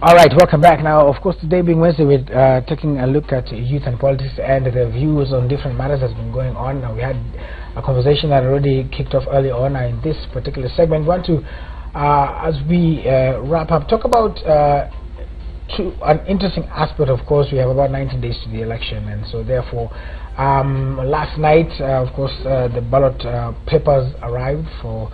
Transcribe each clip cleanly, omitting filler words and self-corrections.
All right, welcome back. Now, of course, today being Wednesday, we're taking a look at youth and politics and the views on different matters that's been going on. Now, we had a conversation that already kicked off early on in this particular segment. We want to, as we wrap up, talk about an interesting aspect. Of course, we have about 19 days to the election, and so therefore, last night, of course, the ballot papers arrived for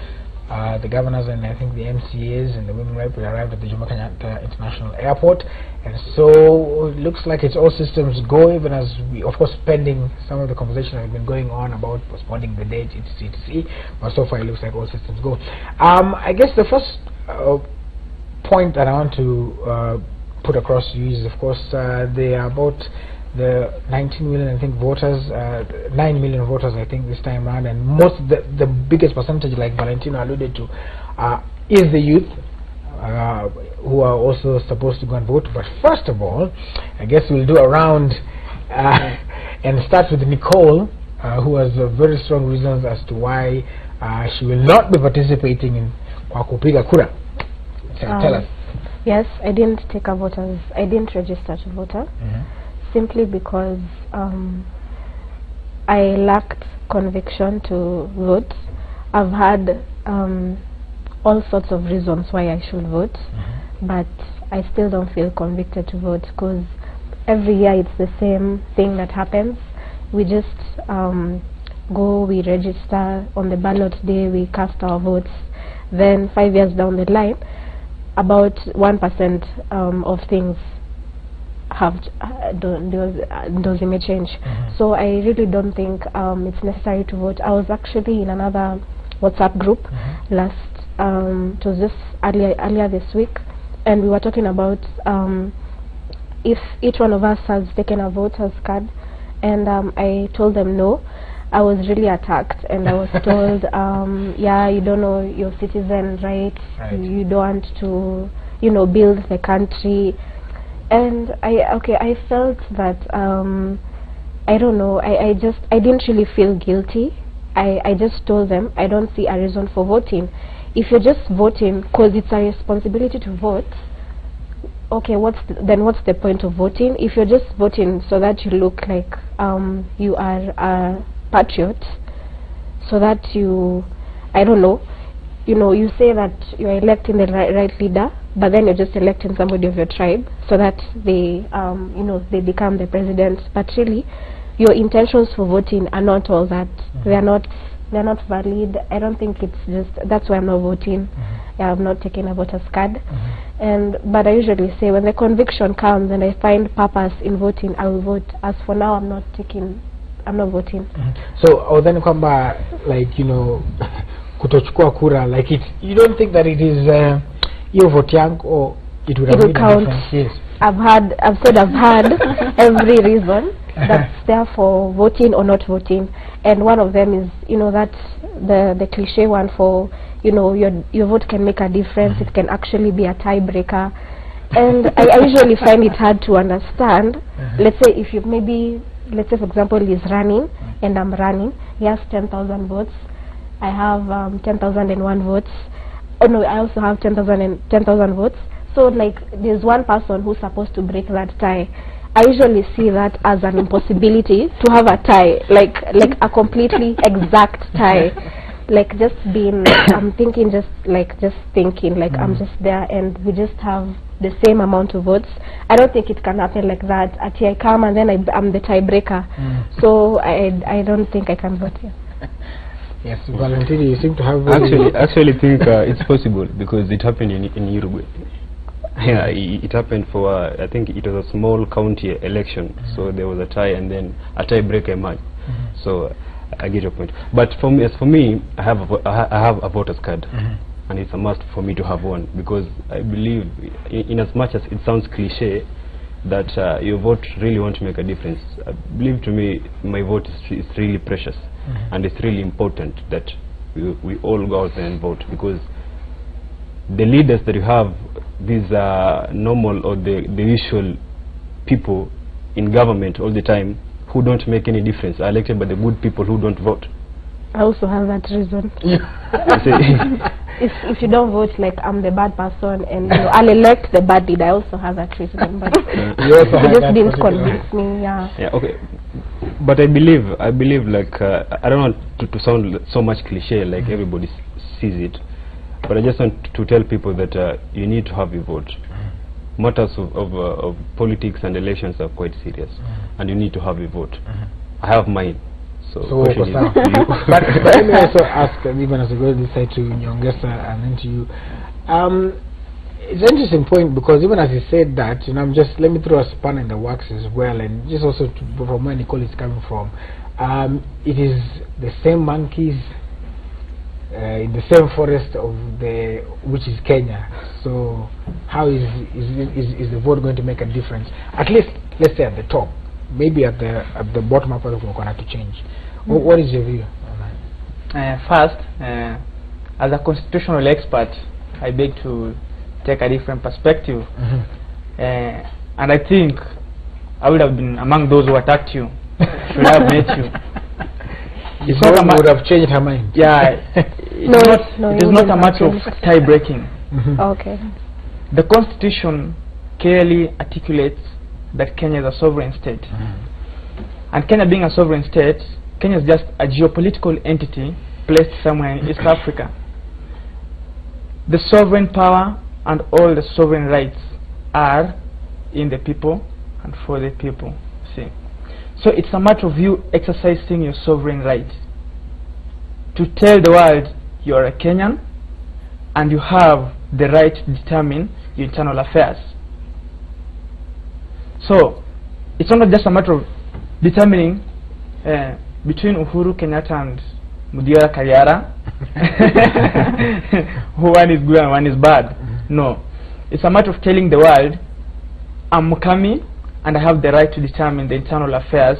the governors and I think the MCAs and the women rep arrived at the Jomo Kenyatta International Airport, and so it looks like it's all systems go, even as we, of course, pending some of the conversation that have been going on about postponing the date, etc. But so far it looks like all systems go. I guess the first point that I want to put across to you is, of course, they are about the 19 million, I think, voters, 9 million voters, I think, this time around, and the biggest percentage, like Valentino alluded to, is the youth, who are also supposed to go and vote. But first of all, I guess we'll do a round and start with Nicole, who has very strong reasons as to why she will not be participating in Kupiga Kura. Tell us. Yes, I didn't take a voter. I didn't register to voter. Simply because I lacked conviction to vote. I've had all sorts of reasons why I should vote, but I still don't feel convicted to vote, because every year it's the same thing that happens. We just go, we register on the ballot day, we cast our votes, then 5 years down the line, about 1% of things have those may change. So I really don't think it's necessary to vote. I was actually in another WhatsApp group last it was just earlier this week, and we were talking about if each one of us has taken a voter's card, and I told them no. I was really attacked, and I was told yeah, you don't know your citizen rights, you don't want to, you know, build the country. And I felt that I don't know, I didn't really feel guilty. I just told them I don't see a reason for voting. If you're just voting because it's a responsibility to vote, okay, what's the point of voting? If you're just voting so that you look like you are a patriot, so that you, I don't know, you know, you say that you're electing the right leader, but then you're just electing somebody of your tribe so that they, you know, they become the president. But really, your intentions for voting are not all that. They're not valid. I don't think it's just, that's why I'm not voting. I'm not taking a voter's card. But I usually say when the conviction comes and I find purpose in voting, I will vote. As for now, I'm not voting. So then come back, like, you know, kutochukua kura, like it, you don't think that it is your vote young, or it would have been count? Yes. I've said I've had every reason that's there for voting or not voting, and one of them is, you know, that's the cliche one for, you know, your vote can make a difference. It can actually be a tiebreaker, and I usually find it hard to understand. Let's say if you let's say for example he's running and I'm running, he has 10,000 votes, I have 10,001 votes. Oh no, I also have 10,000 votes. So like there's one person who's supposed to break that tie. I usually see that as an impossibility to have a tie, like a completely exact tie. Like just being, I'm thinking just thinking like I'm just there and we just have the same amount of votes. I don't think it can happen like that. Until I come and then I'm the tiebreaker. So I don't think I can vote here. Yes, Valentino, you seem to have actually think it's possible, because it happened in Uruguay. Yeah, it happened for I think it was a small county election, so there was a tie and then a tiebreaker emerged. So I get your point. But for me, I have a voter's card, and it's a must for me to have one, because I believe, in as much as it sounds cliche, that your vote really won't make a difference. I believe, to me, my vote is really precious, and it's really important that we all go out there and vote, because the leaders that you have, these normal or the usual people in government all the time who don't make any difference, are elected by the good people who don't vote. I also have that reason. if you don't vote, like I'm the bad person, and you know, I'll elect the bad leader. I also have that reason, but You also it have just that didn't particular- convince me. Yeah. Yeah, okay. But I believe like I don't want to sound so much cliche like everybody sees it, but I just want to tell people that you need to have your vote. Matters of politics and elections are quite serious, and you need to have your vote. I have mine, so question is Kosa. to you. but let me also ask, even as we go this side to Nyongesa and then to you. It's an interesting point, because even as you said that, you know, let me throw a spanner in the works as well, and just also from where Nicole is coming from. It is the same monkeys in the same forest of which is Kenya. So how is the vote going to make a difference? At least, let's say at the top. Maybe at the bottom up, we're going to have to change. What is your view on that? First, as a constitutional expert, I beg to take a different perspective. And I think I would have been among those who attacked you. Should I have met you? It's not would have changed her mind. Yeah, it is not a matter of tie breaking. Okay. The Constitution clearly articulates that Kenya is a sovereign state. And Kenya being a sovereign state, Kenya is just a geopolitical entity placed somewhere in East Africa. The sovereign power and all the sovereign rights are in the people and for the people. See, so it's a matter of you exercising your sovereign right to tell the world you are a Kenyan and you have the right to determine your internal affairs. So it's not just a matter of determining between Uhuru Kenyatta and Mudiara Kariara who one is good and one is bad. No, it's a matter of telling the world, I'm Mukami and I have the right to determine the internal affairs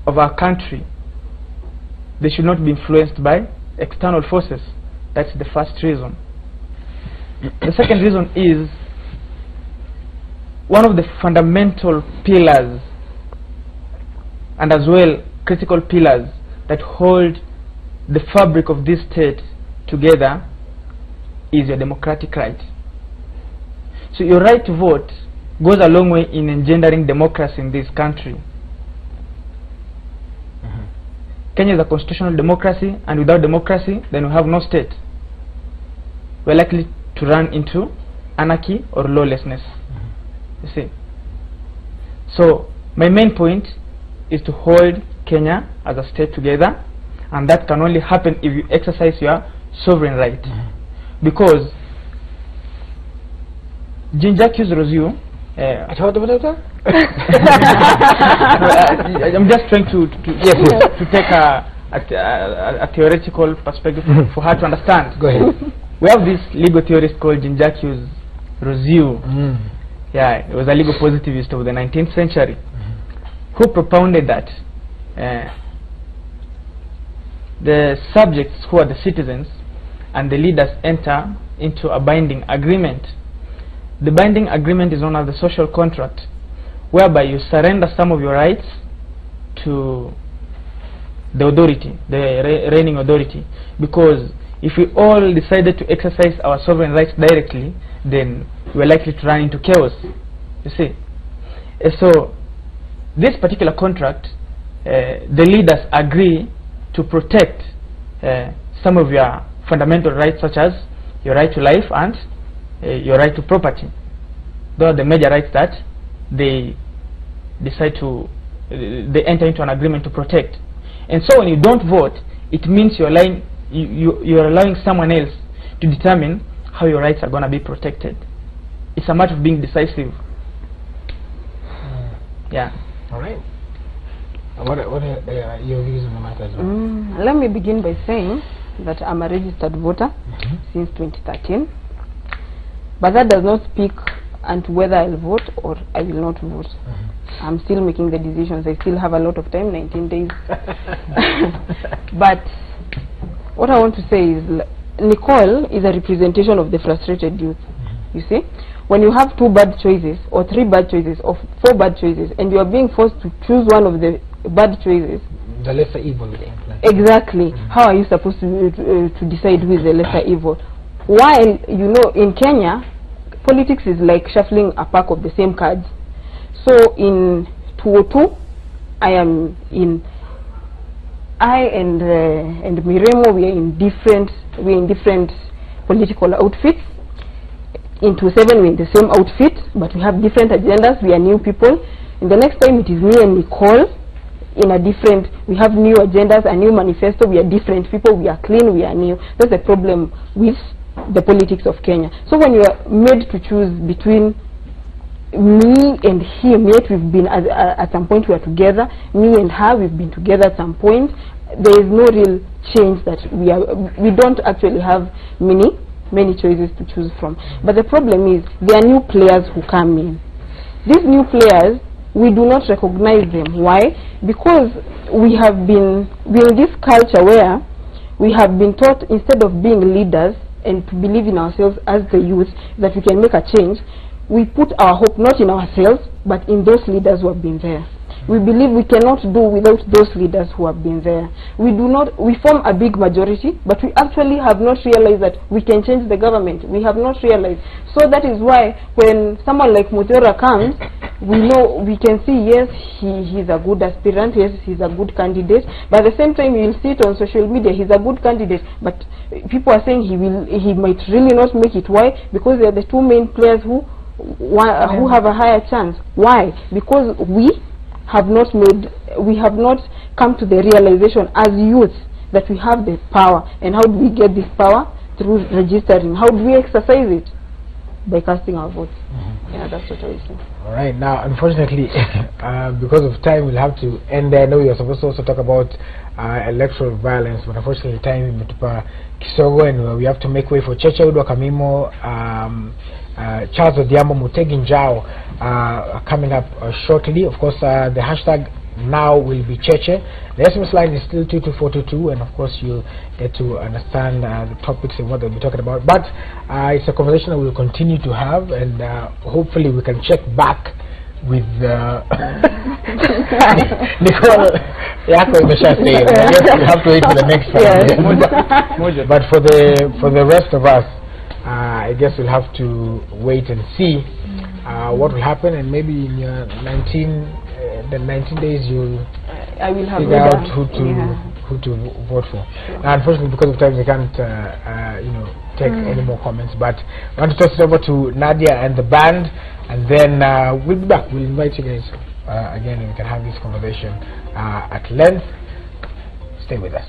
of our country. They should not be influenced by external forces. That's the first reason. The second reason is one of the fundamental pillars and as well critical pillars that hold the fabric of this state together is your democratic right. So your right to vote goes a long way in engendering democracy in this country. Kenya is a constitutional democracy, and without democracy then we have no state. We're likely to run into anarchy or lawlessness. You see. So my main point is to hold Kenya as a state together, and that can only happen if you exercise your sovereign right. Because Jean-Jacques Rousseau, I'm just trying to take a theoretical perspective for her to understand. Go ahead. We have this legal theorist called Jean-Jacques Rousseau. Yeah, he was a legal positivist of the 19th century, who propounded that the subjects, who are the citizens, and the leaders enter into a binding agreement. The binding agreement is known as the social contract, whereby you surrender some of your rights to the authority, the reigning authority. Because if we all decided to exercise our sovereign rights directly, then we're likely to run into chaos. You see. So this particular contract, the leaders agree to protect some of your fundamental rights, such as your right to life and your right to property. Those are the major rights that they decide to they enter into an agreement to protect. And so when you don't vote, it means you're allowing someone else to determine how your rights are going to be protected. It's a matter of being decisive. Yeah. All right. What are your views on the matter as well? Let me begin by saying that I'm a registered voter since 2013. But that does not speak unto whether I'll vote or I will not vote. I'm still making the decisions. I still have a lot of time, 19 days. But what I want to say is, Nicole is a representation of the frustrated youth. You see, when you have 2 bad choices or 3 bad choices or 4 bad choices, and you are being forced to choose one of the bad choices, the lesser evil. exactly. How are you supposed to decide who is the lesser evil? While, you know, in Kenya, politics is like shuffling a pack of the same cards. So in 202, I and Miremo, we are in different political outfits. In 27, we're in the same outfit, but we have different agendas. We are new people. And the next time, it is me and Nicole. We have new agendas, a new manifesto. We are different people. We are clean. We are new. That's the problem with the politics of Kenya. So when you are made to choose between me and him, yet we've been at some point we are together, me and her, we've been together at some point, there is no real change that we don't actually have many choices to choose from. But the problem is there are new players who come in. These new players, we do not recognize them. Why? Because we have been in this culture where we have been taught, instead of being leaders and to believe in ourselves as the youth, that we can make a change, we put our hope not in ourselves, but in those leaders who have been there. We believe we cannot do without those leaders who have been there. We form a big majority, but we actually have not realized that we can change the government. We have not realized. So that is why when someone like Muteura comes, we can see, yes, he's a good aspirant, yes, he's a good candidate. But at the same time, you'll see it on social media, he's a good candidate, but people are saying he might really not make it. Why? Because they are the two main players who have a higher chance. Why? Because we have not come to the realization as youths that we have the power. And how do we get this power? Through registering. How do we exercise it? By casting our votes. Yeah, that's what I was saying. All right, now unfortunately because of time we'll have to end there. I know we are supposed to also talk about electoral violence, but unfortunately time imetupa kisogo, and we have to make way for Cheche Udwa Kamimo, Charles Odiambo, Mutegi Njao coming up shortly. Of course, the hashtag now will be Cheche. The SMS line is still 22422, and of course you get to understand the topics and what they'll be talking about. But it's a conversation that we'll continue to have, and hopefully we can check back with Nicole. Yako imesha say, I guess we have to wait for the next one. But for the rest of us, I guess we'll have to wait and see what will happen, and maybe in your 19 days I will have figure out who to vote for. Now, unfortunately, because of time, we can't take any more comments. But I want to toss it over to Nadia and the band, and then we'll be back. We'll invite you guys again, and we can have this conversation at length. Stay with us.